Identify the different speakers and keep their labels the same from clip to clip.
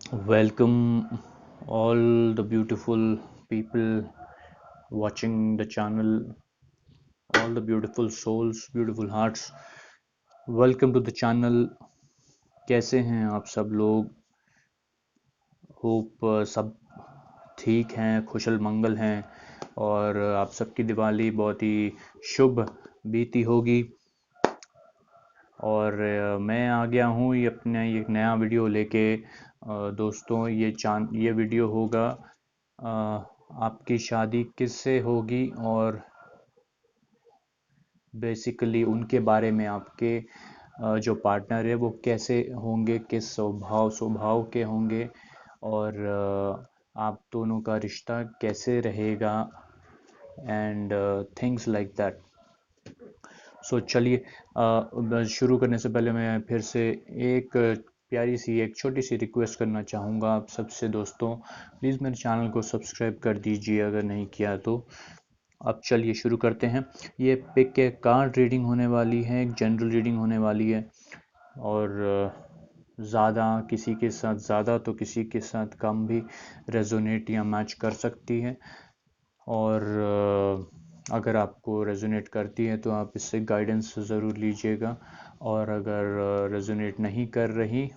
Speaker 1: Welcome all the beautiful people watching the channel, all the beautiful souls, beautiful hearts. Welcome to the channel. कैसे हैं आप सब लोग? Hope सब ठीक हैं, कुशल मंगल हैं और आप सबकी दिवाली बहुत ही शुभ बीती होगी। और मैं आ गया हूँ ये अपना एक नया वीडियो लेके। दोस्तों ये वीडियो होगा आपकी शादी किससे होगी और बेसिकली उनके बारे में, आपके जो पार्टनर है वो कैसे होंगे, किस स्वभाव के होंगे और आप दोनों का रिश्ता कैसे रहेगा एंड थिंग्स लाइक दैट। सो चलिए, शुरू करने से पहले मैं फिर से एक प्यारी सी एक छोटी सी रिक्वेस्ट करना चाहूँगा आप सबसे। दोस्तों प्लीज़ मेरे चैनल को सब्सक्राइब कर दीजिए अगर नहीं किया तो। अब चलिए शुरू करते हैं। ये पिक के कार्ड रीडिंग होने वाली है, एक जनरल रीडिंग होने वाली है और ज़्यादा किसी के साथ ज़्यादा तो किसी के साथ कम भी रेजोनेट या मैच कर सकती है। और अगर आपको रेजोनेट करती है तो आप इससे गाइडेंस ज़रूर लीजिएगा, और अगर रेजोनेट नहीं कर रही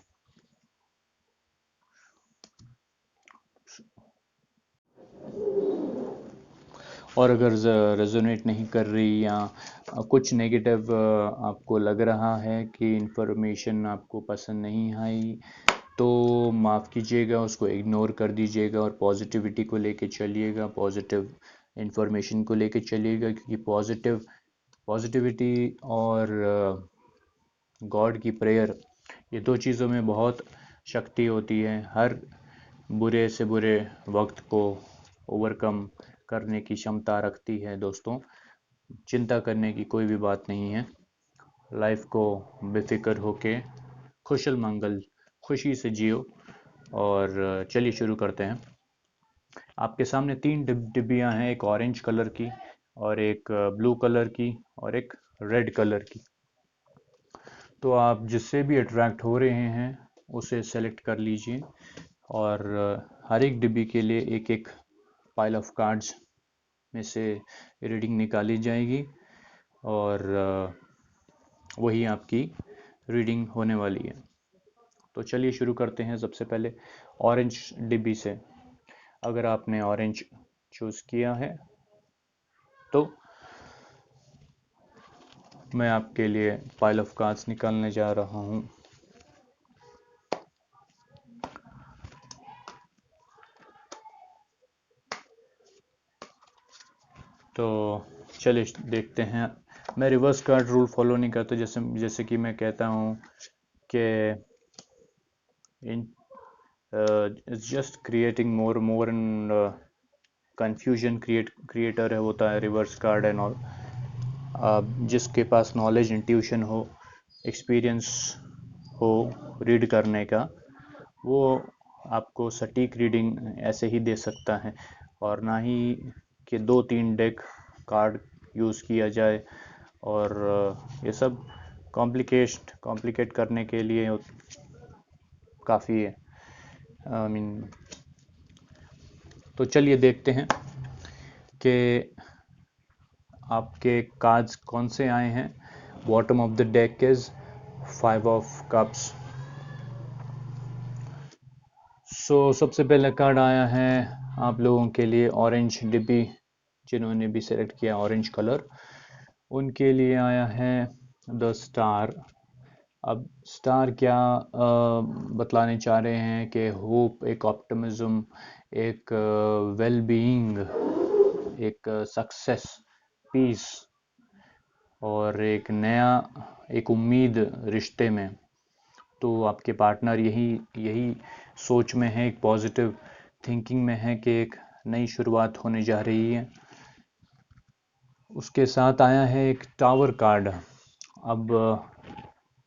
Speaker 1: रेजोनेट नहीं कर रही या कुछ नेगेटिव आपको लग रहा है कि इन्फॉर्मेशन आपको पसंद नहीं आई, तो माफ़ कीजिएगा, उसको इग्नोर कर दीजिएगा और पॉजिटिविटी को लेके चलिएगा, पॉजिटिव इन्फॉर्मेशन को लेके चलिएगा, क्योंकि पॉजिटिविटी और गॉड की प्रेयर, ये दो चीज़ों में बहुत शक्ति होती है। हर बुरे से बुरे वक्त को ओवरकम करने की क्षमता रखती है। दोस्तों चिंता करने की कोई भी बात नहीं है। लाइफ को बेफिक्र होके खुशल मंगल खुशी से जियो। और चलिए शुरू करते हैं। आपके सामने तीन डिब्बियाँ हैं, एक ऑरेंज कलर की और एक ब्लू कलर की और एक रेड कलर की। तो आप जिससे भी अट्रैक्ट हो रहे हैं उसे सेलेक्ट कर लीजिए और हर एक डिब्बी के लिए एक एक पाइल ऑफ कार्ड्स में से रीडिंग निकाली जाएगी और वही आपकी रीडिंग होने वाली है। तो चलिए शुरू करते हैं। सबसे पहले ऑरेंज डिब्बी से, अगर आपने ऑरेंज चूज़ किया है तो मैं आपके लिए पाइल ऑफ कार्ड्स निकालने जा रहा हूँ। तो चलिए देखते हैं। मैं रिवर्स कार्ड रूल फॉलो नहीं करता, जैसे कि मैं कहता हूँ कि in its just creating more and confusion creator है होता है रिवर्स कार्ड एंड ऑल। जिसके पास नॉलेज, इंट्यूशन हो, एक्सपीरियंस हो रीड करने का, वो आपको सटीक रीडिंग ऐसे ही दे सकता है, और ना ही कि दो तीन डेक कार्ड यूज़ किया जाए और ये सब कॉम्प्लिकेट करने के लिए काफ़ी है। आई मीन, तो चलिए देखते हैं कि आपके कार्ड्स कौन से आए हैं। Bottom of the deck is 5 of cups. So सबसे पहला कार्ड आया है आप लोगों के लिए ऑरेंज डिब्बी, जिन्होंने भी सेलेक्ट किया ऑरेंज कलर, उनके लिए आया है द स्टार। अब स्टार क्या बतलाने चाह रहे हैं कि होप, एक ऑप्टिमिज्म, एक वेल बीइंग, एक सक्सेस, पीस और एक उम्मीद रिश्ते में। तो आपके पार्टनर यही सोच में है, एक पॉजिटिव थिंकिंग में है कि एक नई शुरुआत होने जा रही है। उसके साथ आया है एक टावर कार्ड। अब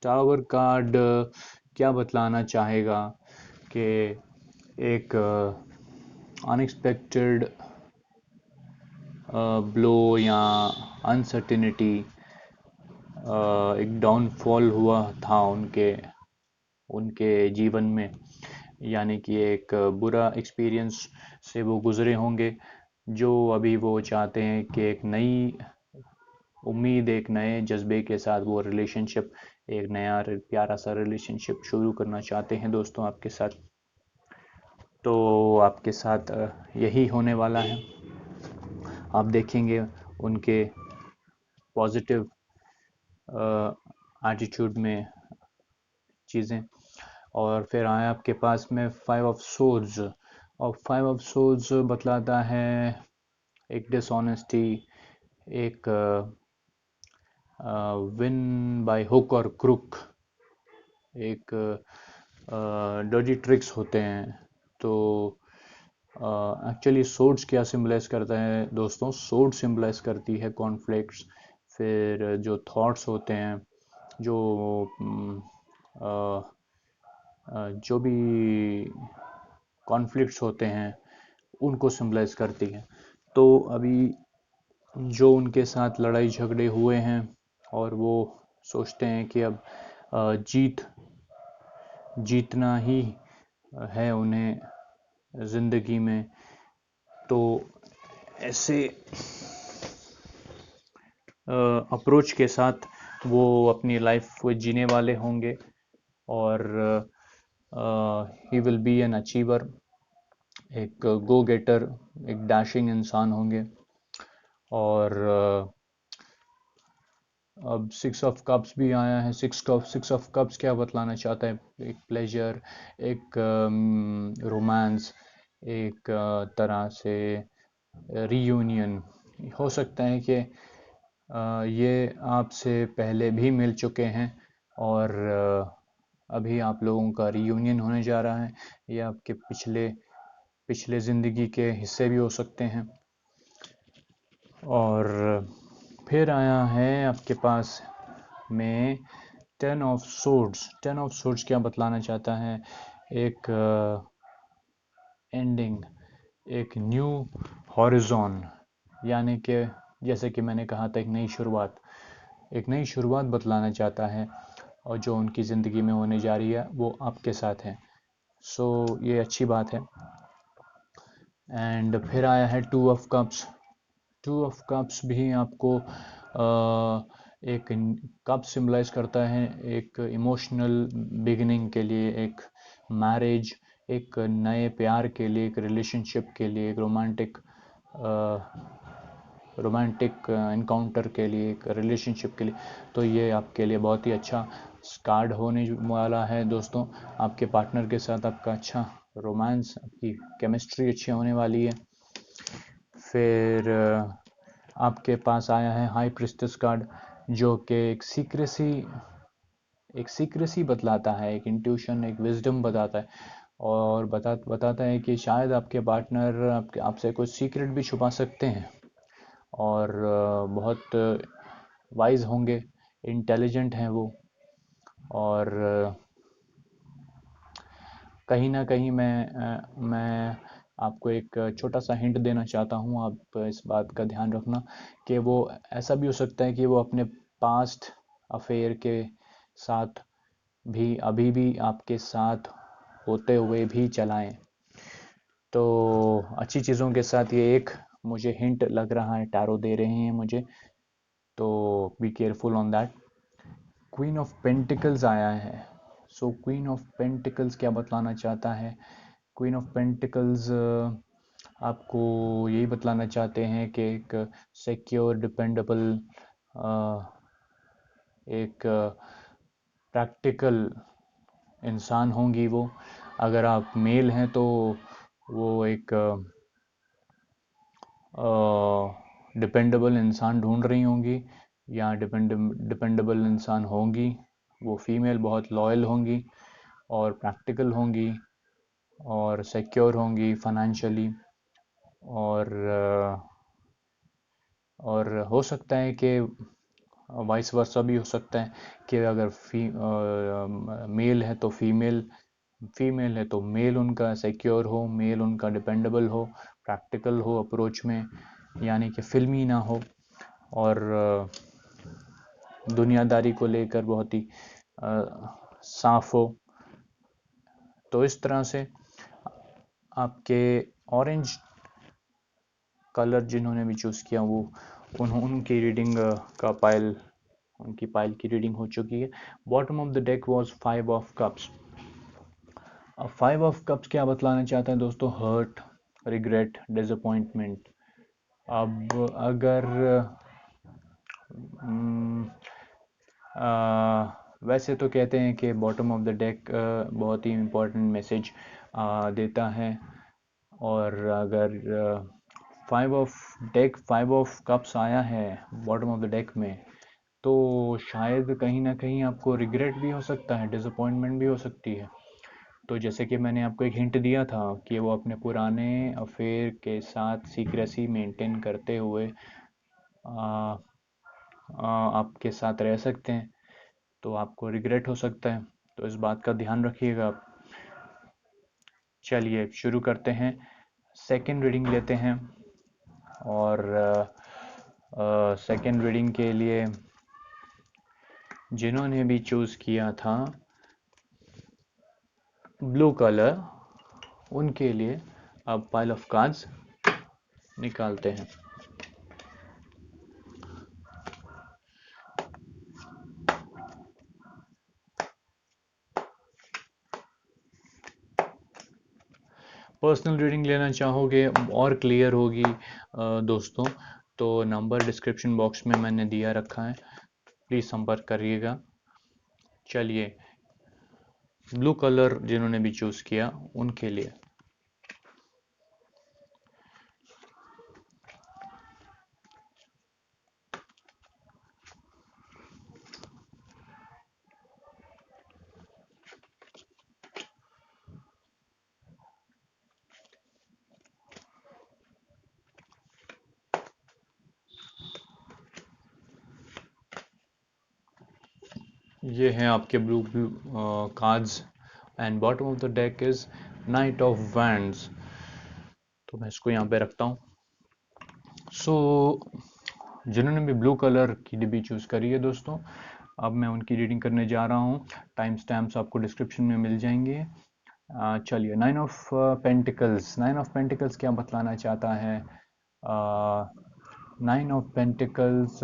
Speaker 1: टावर कार्ड क्या बतलाना चाहेगा कि एक अनएक्सपेक्टेड ब्लो या अनसर्टिनिटी, एक डाउनफॉल हुआ था उनके जीवन में, यानी कि एक बुरा एक्सपीरियंस से वो गुज़रे होंगे, जो अभी वो चाहते हैं कि एक नई उम्मीद, एक नए जज्बे के साथ वो रिलेशनशिप, एक नया प्यारा सा रिलेशनशिप शुरू करना चाहते हैं दोस्तों आपके साथ। तो आपके साथ यही होने वाला है। आप देखेंगे उनके पॉजिटिव एटीट्यूड में चीज़ें। और फिर आए आपके पास में 5 ऑफ सोर्ड्स, और 5 ऑफ सोर्ड्स बतलाता है एक डिसऑनेस्टी, एक विन बाय हुक और क्रुक, एक डर्टी ट्रिक्स होते हैं। तो एक्चुअली सोर्ड्स क्या सिम्बलाइज करता है दोस्तों? सोर्ड सिम्बलाइज करती है कॉन्फ्लिक्ट्स, फिर जो थॉट्स होते हैं, जो जो भी कॉन्फ्लिक्ट्स होते हैं उनको सिम्बलाइज करती है। तो अभी जो उनके साथ लड़ाई झगड़े हुए हैं और वो सोचते हैं कि अब जीतना ही है उन्हें ज़िंदगी में, तो ऐसे अप्रोच के साथ वो अपनी लाइफ को जीने वाले होंगे। और he will be an achiever, एक गो गेटर, एक डैशिंग इंसान होंगे। और अब 6 ऑफ कप्स भी आया है। सिक्स ऑफ कप्स क्या बतलाना चाहता है? एक प्लेजर, एक रोमांस, एक तरह से रीयूनियन। हो सकता है कि ये आपसे पहले भी मिल चुके हैं और अभी आप लोगों का रीयूनियन होने जा रहा है। ये आपके पिछले ज़िंदगी के हिस्से भी हो सकते हैं। और फिर आया है आपके पास में 10 ऑफ सोर्ड्स। 10 ऑफ सोर्ड्स क्या बतलाना चाहता है? एक एंडिंग, एक न्यू हॉरिजॉन, यानी कि जैसे कि मैंने कहा था, एक नई शुरुआत बतलाना चाहता है। और जो उनकी ज़िंदगी में होने जा रही है वो आपके साथ है। सो ये अच्छी बात है। एंड फिर आया है 2 ऑफ कप्स। 2 ऑफ कप्स भी आपको एक कप सिम्बलाइज करता है एक इमोशनल बिगिनिंग के लिए, एक मैरिज, एक नए प्यार के लिए, एक रिलेशनशिप के लिए, एक रोमांटिक इनकाउंटर के लिए, एक रिलेशनशिप के लिए। तो ये आपके लिए बहुत ही अच्छा कार्ड होने वाला है दोस्तों। आपके पार्टनर के साथ आपका अच्छा रोमांस, आपकी केमिस्ट्री अच्छी होने वाली है। फिर आपके पास आया है हाई प्रिस्टेस कार्ड, जो कि एक सीक्रेसी बतलाता है, एक इंट्यूशन, एक विजडम बताता है। और बताता है कि शायद आपके पार्टनर आपसे कुछ सीक्रेट भी छुपा सकते हैं। और बहुत वाइज होंगे, इंटेलिजेंट हैं वो। और कहीं ना कहीं मैं आपको एक छोटा सा हिंट देना चाहता हूँ। आप इस बात का ध्यान रखना कि वो ऐसा भी हो सकता है कि वो अपने पास्ट अफेयर के साथ भी अभी भी आपके साथ होते हुए भी चलाएं। तो अच्छी चीज़ों के साथ ये एक मुझे हिंट लग रहा है, टैरो दे रहे हैं मुझे, तो be careful on that. Queen of pentacles आया है। सो क्वीन ऑफ पेंटिकल्स क्या बतलाना चाहता है? क्वीन ऑफ पेंटिकल्स आपको यही बतलाना चाहते हैं कि एक सिक्योर, डिपेंडेबल, एक प्रैक्टिकल इंसान होंगी वो। अगर आप मेल हैं तो वो एक डिपेंडेबल इंसान ढूंढ रही होंगी, या डिपेंडेबल इंसान होंगी। वो फीमेल बहुत लॉयल होंगी और प्रैक्टिकल होंगी और सिक्योर होंगी फाइनेंशियली। और हो सकता है कि वाइस वर्सा भी हो सकता है कि अगर मेल है तो फीमेल है तो मेल उनका सिक्योर हो, मेल उनका डिपेंडेबल हो, प्रैक्टिकल हो अप्रोच में, यानी कि फिल्मी ना हो, और दुनियादारी को लेकर बहुत ही साफ हो। तो इस तरह से आपके ऑरेंज कलर जिन्होंने भी चूज़ किया वो उनकी रीडिंग का पाइल उनकी पाइल की रीडिंग हो चुकी है। Bottom of the deck was 5 of cups. अब 5 ऑफ कप्स क्या बतलाना चाहता है दोस्तों? Hurt, regret, disappointment. अब अगर हम्म, वैसे तो कहते हैं कि बॉटम ऑफ द डेक बहुत ही इम्पोर्टेंट मैसेज देता है, और अगर 5 ऑफ कप्स आया है बॉटम ऑफ द डेक में, तो शायद कहीं ना कहीं आपको रिग्रेट भी हो सकता है, डिसअपॉइंटमेंट भी हो सकती है। तो जैसे कि मैंने आपको एक हिंट दिया था कि वो अपने पुराने अफेयर के साथ सीक्रेसी मेंटेन करते हुए आ, आपके साथ रह सकते हैं, तो आपको रिग्रेट हो सकता है, तो इस बात का ध्यान रखिएगा आप। चलिए शुरू करते हैं, सेकंड रीडिंग लेते हैं। और सेकंड रीडिंग के लिए जिन्होंने भी चूज़ किया था ब्लू कलर, उनके लिए अब पाइल ऑफ कार्ड्स निकालते हैं। पर्सनल रीडिंग लेना चाहोगे और क्लियर होगी दोस्तों, तो नंबर डिस्क्रिप्शन बॉक्स में मैंने दिया रखा है, प्लीज़ संपर्क करिएगा। चलिए, ब्लू कलर जिन्होंने भी चूज़ किया उनके लिए ये हैं आपके blue cards, and bottom of the deck is knight of wands. तो मैं इसको यहाँ पे रखता हूँ। सो जिन्होंने भी ब्लू कलर की डिब्बी चूज़ करी है दोस्तों, अब मैं उनकी रीडिंग करने जा रहा हूँ। टाइम स्टैम्प्स आपको डिस्क्रिप्शन में मिल जाएंगे। चलिए, 9 ऑफ पेंटिकल्स। 9 ऑफ पेंटिकल्स क्या बतलाना चाहता है? 9 ऑफ पेंटिकल्स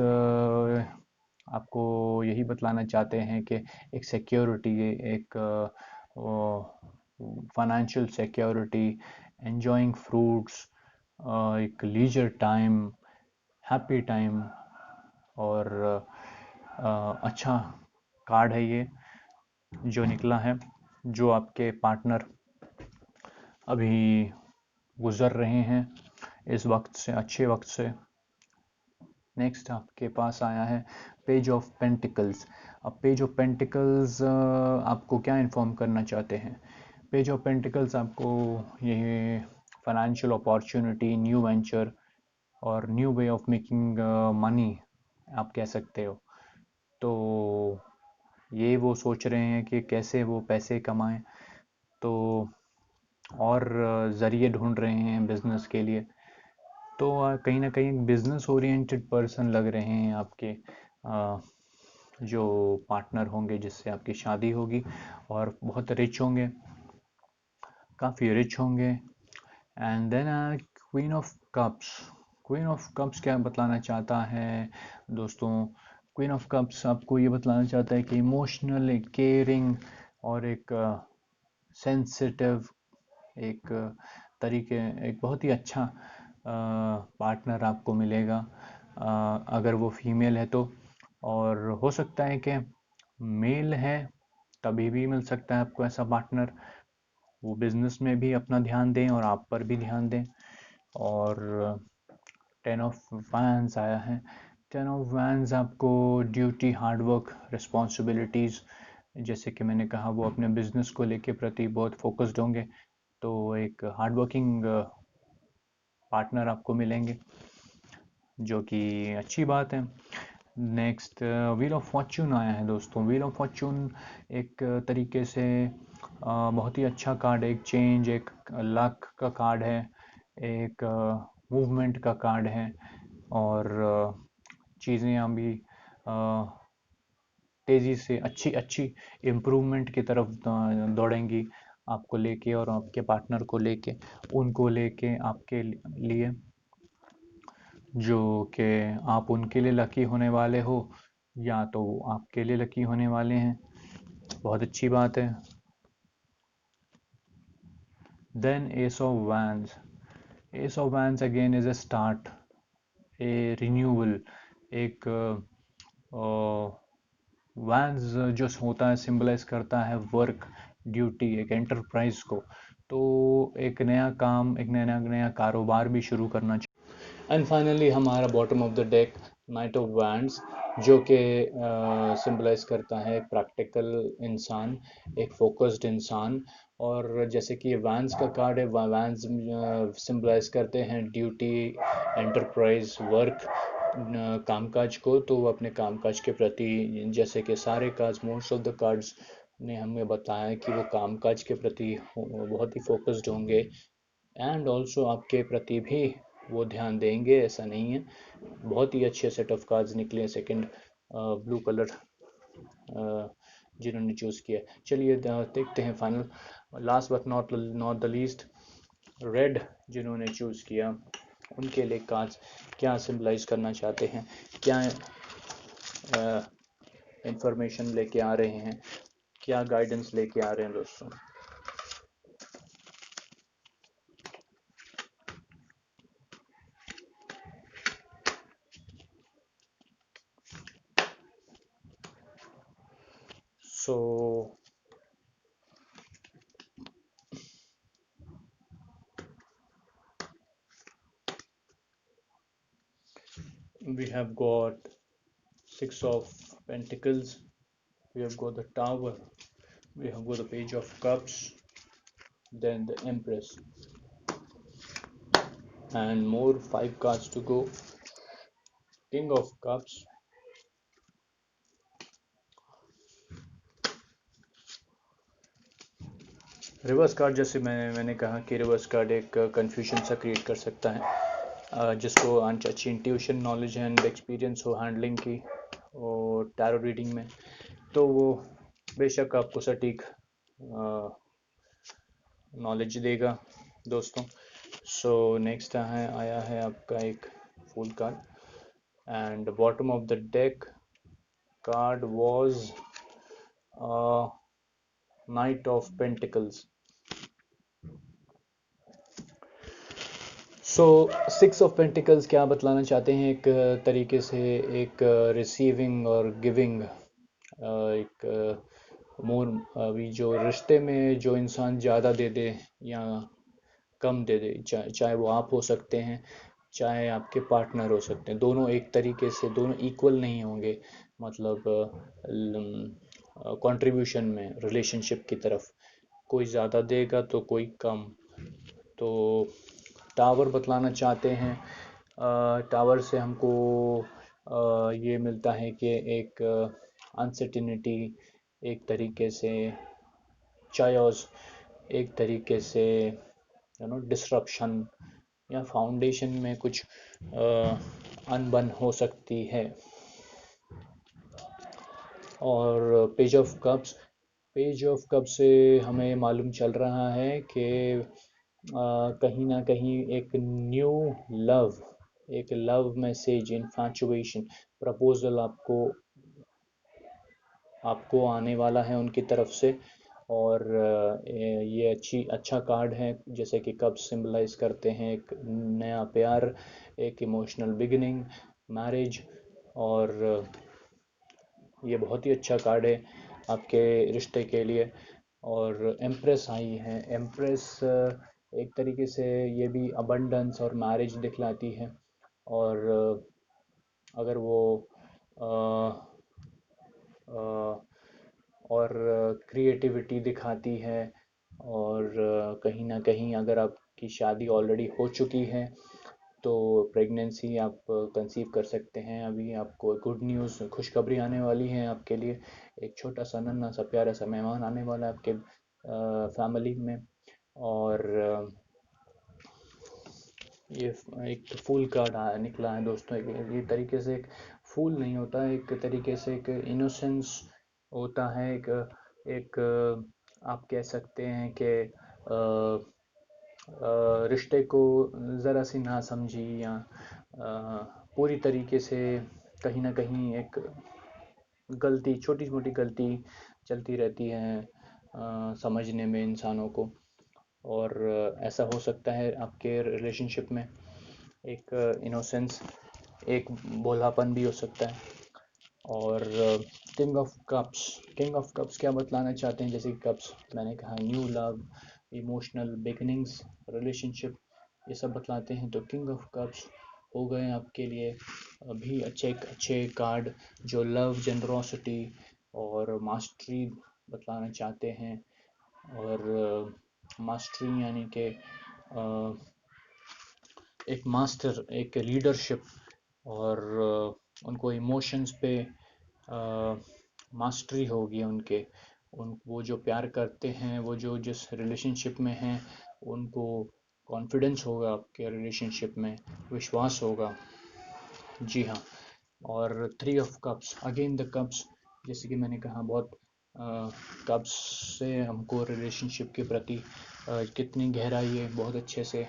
Speaker 1: आपको यही बतलाना चाहते हैं कि एक सिक्योरिटी, एक फाइनेंशियल सिक्योरिटी, एंजॉइंग फ्रूट्स, एक लीजर टाइम, हैप्पी टाइम, और अच्छा कार्ड है ये जो निकला है, जो आपके पार्टनर अभी गुजर रहे हैं इस वक्त से, अच्छे वक्त से। नेक्स्ट आपके पास आया है पेज ऑफ पेंटिकल्स। अब पेज ऑफ पेंटिकल्स आपको क्या इन्फॉर्म करना चाहते हैं? पेज ऑफ पेंटिकल्स आपको ये फाइनेंशियल अपॉर्चुनिटी, न्यू वेंचर और new way of making money आप कह सकते हो। तो ये वो सोच रहे हैं कि कैसे वो पैसे कमाएं, तो और ज़रिए ढूंढ रहे हैं बिजनेस के लिए। तो कहीं ना कहीं बिजनेस ओरिएंटेड पर्सन लग रहे हैं आपके जो पार्टनर होंगे जिससे आपकी शादी होगी, और बहुत रिच होंगे, काफ़ी रिच होंगे। And then queen of cups. Queen of cups क्या बतलाना चाहता है दोस्तों? क्वीन ऑफ कप्स आपको ये बतलाना चाहता है कि इमोशनल, एक केयरिंग और एक सेंसिटिव, एक तरीके, एक बहुत ही अच्छा पार्टनर आपको मिलेगा, अगर वो फीमेल है तो। और हो सकता है कि मेल है, तभी भी मिल सकता है आपको ऐसा पार्टनर, वो बिजनेस में भी अपना ध्यान दें और आप पर भी ध्यान दें। और 10 ऑफ वैंस आया है। 10 ऑफ वैंस आपको ड्यूटी, हार्डवर्क, रिस्पॉन्सिबिलिटीज़, जैसे कि मैंने कहा वो अपने बिजनेस को लेके प्रति बहुत फोकस्ड होंगे, तो एक हार्ड वर्किंग पार्टनर आपको मिलेंगे, जो कि अच्छी बात है। नेक्स्ट व्हील ऑफ फॉर्च्यून आया है दोस्तों। व्हील ऑफ फॉर्च्यून एक तरीके से बहुत ही अच्छा कार्ड है, एक चेंज, एक लक का कार्ड है, एक मूवमेंट का कार्ड है, और चीज़ें अभी तेज़ी से अच्छी अच्छी इम्प्रूवमेंट की तरफ दौड़ेंगी आपको लेके और आपके पार्टनर को लेके, उनको लेके आपके लिए, जो कि आप उनके लिए लकी होने वाले हो या तो आपके लिए लकी होने वाले हैं। बहुत अच्छी बात है। Then ace of wands. Ace of wands again is a start, a renewal. एक वैंस जो होता है सिंबलाइज करता है वर्क, ड्यूटी, एक एंटरप्राइज को। तो एक नया काम, एक नया नया कारोबार भी शुरू करना चाहिए। एंड फाइनली हमारा bottom of the deck night of wands, जो कि सिंबलाइज करता है एक प्रैक्टिकल इंसान, एक फोकस्ड इंसान। और जैसे कि ये वैंस का कार्ड है, वैंस सिंबलाइज करते हैं ड्यूटी, एंटरप्राइज, वर्क, कामकाज को। तो वो अपने कामकाज के प्रति, जैसे कि सारे cards, most of the cards ने हमें बताया कि वो कामकाज के प्रति बहुत ही फोकस्ड होंगे। एंड ऑल्सो आपके प्रति भी वो ध्यान देंगे, ऐसा नहीं है। बहुत ही अच्छे सेट ऑफ कार्ड्स निकले सेकंड ब्लू कलर जिन्होंने चूज़ किया। चलिए देखते हैं final, last but not the least, red जिन्होंने चूज़ किया, उनके लिए कार्ड्स क्या सिंबलाइज करना चाहते हैं, क्या इंफॉर्मेशन लेके आ रहे हैं, क्या गाइडेंस लेके आ रहे हैं दोस्तों। So we have got Six of Pentacles, we have got the Tower, we have got the Page of Cups, then the Empress, and more 5 cards to go. King of Cups, reverse card. जैसे मैंने कहा कि reverse card एक confusion सा create कर सकता है, जिसको अच्छी इंट्यूशन, नॉलेज एंड एक्सपीरियंस हो हैंडलिंग की और टैरो रीडिंग में, तो वो बेशक आपको सटीक नॉलेज देगा दोस्तों। सो नेक्स्ट आया है आपका एक full card, and bottom of the deck card was night of pentacles. So 6 of pentacles क्या बतलाना चाहते हैं, एक तरीके से एक रिसीविंग और गिविंग, एक मोर, अभी जो रिश्ते में जो इंसान ज़्यादा दे दे या कम दे दे, चाहे वो आप हो सकते हैं, चाहे आपके पार्टनर हो सकते हैं, दोनों एक तरीके से, दोनों इक्वल नहीं होंगे, मतलब कंट्रीब्यूशन में रिलेशनशिप की तरफ, कोई ज़्यादा देगा तो कोई कम। तो टावर बतलाना चाहते हैं, टावर से हमको ये मिलता है कि एक अनसर्टिनिटी, एक तरीके से चायोस, एक तरीके से डिसरप्शन या फाउंडेशन में कुछ अनबन हो सकती है। और पेज ऑफ कप से हमें मालूम चल रहा है कि कहीं ना कहीं एक न्यू लव, एक लव मैसेज, इन्फैचुएशन, प्रपोजल आपको आने वाला है उनकी तरफ से। और ये अच्छा कार्ड है, जैसे कि कप सिंबलाइज करते हैं एक नया प्यार, एक इमोशनल बिगिनिंग, मैरिज। और ये बहुत ही अच्छा कार्ड है आपके रिश्ते के लिए। और एम्प्रेस आई है, एम्प्रेस एक तरीके से ये भी अबंडेंस और मैरिज दिखलाती है। और अगर वो और क्रिएटिविटी दिखाती है। और कहीं ना कहीं अगर आपकी शादी ऑलरेडी हो चुकी है तो प्रेगनेंसी आप कंसीव कर सकते हैं। अभी आपको गुड न्यूज़, खुशखबरी आने वाली है आपके लिए, एक छोटा सा नन्हा सा प्यारा सा मेहमान आने वाला है आपके फैमिली में। और ये एक फूल कार्ड निकला है दोस्तों। ये तरीके से एक फूल नहीं होता है, एक तरीके से एक इनोसेंस होता है, एक आप कह सकते हैं कि रिश्ते को ज़रा सी ना समझी या पूरी तरीके से कहीं ना कहीं एक गलती, छोटी मोटी गलती चलती रहती है समझने में इंसानों को। और ऐसा हो सकता है आपके रिलेशनशिप में एक इनोसेंस, एक भोलापन भी हो सकता है। और किंग ऑफ कप्स क्या बतलाना चाहते हैं, जैसे कप्स मैंने कहा new love, emotional beginnings, relationship, ये सब बतलाते हैं। तो किंग ऑफ कप्स हो गए आपके लिए अभी अच्छे अच्छे कार्ड जो लव, जनरोसिटी और मास्टरी बतलाना चाहते हैं। और मास्टरी यानी कि एक मास्टर, एक लीडरशिप, और उनको इमोशंस पे मास्टरी होगी उनके, उन वो जो प्यार करते हैं, वो जो जिस रिलेशनशिप में हैं, उनको कॉन्फिडेंस होगा आपके रिलेशनशिप में, विश्वास होगा। जी हाँ। और three of cups, again the cups, जैसे कि मैंने कहा बहुत कप्स से हमको रिलेशनशिप के प्रति कितनी गहराई है बहुत अच्छे से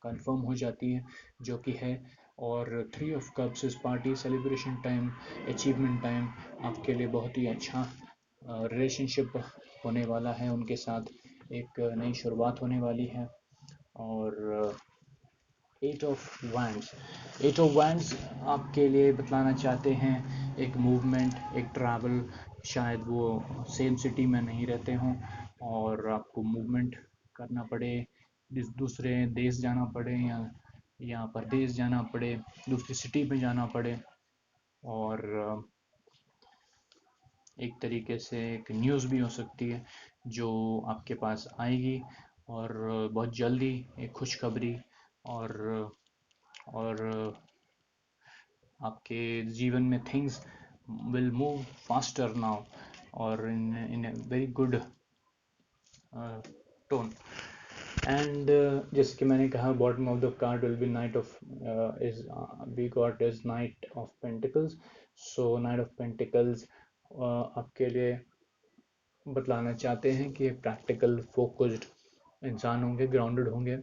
Speaker 1: कंफर्म हो जाती है, जो कि है। और थ्री ऑफ कप्स इस party, celebration time, achievement time, आपके लिए बहुत ही अच्छा रिलेशनशिप होने वाला है उनके साथ, एक नई शुरुआत होने वाली है। और eight of wands, eight of wands आपके लिए बतलाना चाहते हैं एक मूवमेंट, एक ट्रैवल, शायद वो सेम सिटी में नहीं रहते हों और आपको मूवमेंट करना पड़े, दूसरे देश जाना पड़े या परदेश जाना पड़े, दूसरी सिटी में जाना पड़े। और एक तरीके से एक न्यूज़ भी हो सकती है जो आपके पास आएगी, और बहुत जल्दी एक खुशखबरी। और और आपके जीवन में things will move faster now, और in a very good tone. And जैसे कि मैंने कहा, bottom of the card will be knight of is we got is knight of pentacles. So knight of pentacles आपके लिए बतलाना चाहते हैं कि एक प्रैक्टिकल फोकस्ड इंसान होंगे, ग्राउंडेड होंगे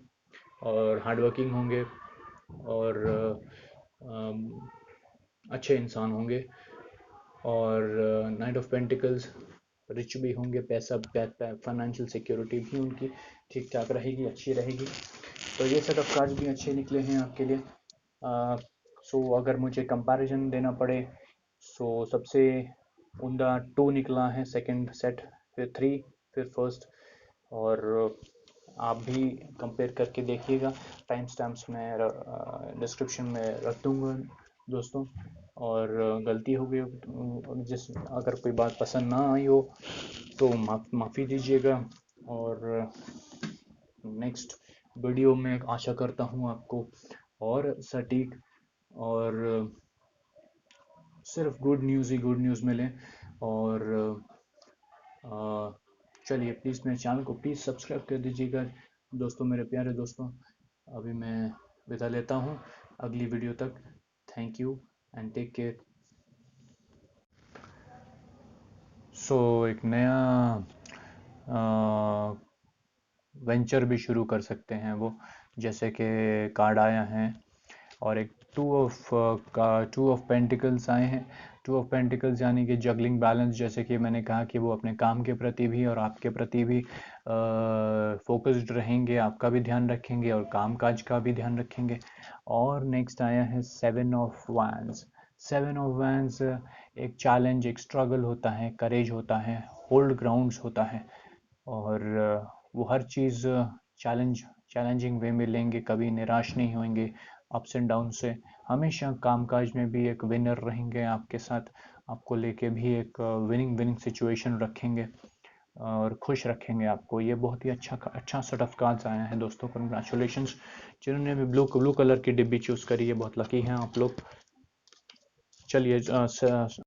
Speaker 1: और हार्ड वर्किंग होंगे, और अच्छे इंसान होंगे। और नाइट ऑफ पेंटिकल्स रिच भी होंगे, पैसा, फाइनेंशियल सिक्योरिटी भी उनकी ठीक ठाक रहेगी, अच्छी रहेगी। तो ये सेट ऑफ कार्ड्स भी अच्छे निकले हैं आपके लिए। सो अगर मुझे कंपैरिजन देना पड़े, सो सबसे उम्दा 2 निकला है, सेकंड सेट, फिर 3, फिर फर्स्ट। और आप भी कंपेयर करके देखिएगा, टाइम स्टैम्प्स में डिस्क्रिप्शन में रख दूंगा दोस्तों। और गलती हो गई, जिस अगर कोई बात पसंद ना आई हो तो माफ़ी दीजिएगा। और नेक्स्ट वीडियो में आशा करता हूँ आपको और सटीक और सिर्फ गुड न्यूज़ ही गुड न्यूज़ मिले। और चलिए, प्लीज़ मेरे चैनल को प्लीज़ सब्सक्राइब कर दीजिएगा दोस्तों, मेरे प्यारे दोस्तों। अभी मैं विदा लेता हूँ अगली वीडियो तक। Thank you and take care. So एक नया वेंचर भी शुरू कर सकते हैं वो, जैसे कि कार्ड आया है और एक टू ऑफ पेंटिकल्स आए हैं। टू ऑफ पेंटिकल्स यानी कि जगलिंग बैलेंस, जैसे कि मैंने कहा कि वो अपने काम के प्रति भी और आपके प्रति भी फोकस्ड रहेंगे, आपका भी ध्यान रखेंगे और काम काज का भी ध्यान रखेंगे। और नेक्स्ट आया है seven of wands. Seven of wands एक चैलेंज, एक स्ट्रगल होता है, करेज होता है, होल्ड ग्राउंड्स होता है। और वो हर चीज़ चैलेंजिंग वे में लेंगे, कभी निराश नहीं होंगे अप्स एंड डाउन से, हमेशा कामकाज में भी एक विनर रहेंगे आपके साथ, आपको लेके भी एक विनिंग विनिंग सिचुएशन रखेंगे और खुश रखेंगे आपको। ये बहुत ही अच्छा सेट ऑफ कार्ड्स आया है दोस्तों, कंग्रेचुलेशंस। जिन्होंने भी ब्लू कलर की डिब्बी चूज़ करी है, बहुत लकी हैं आप लोग। चलिए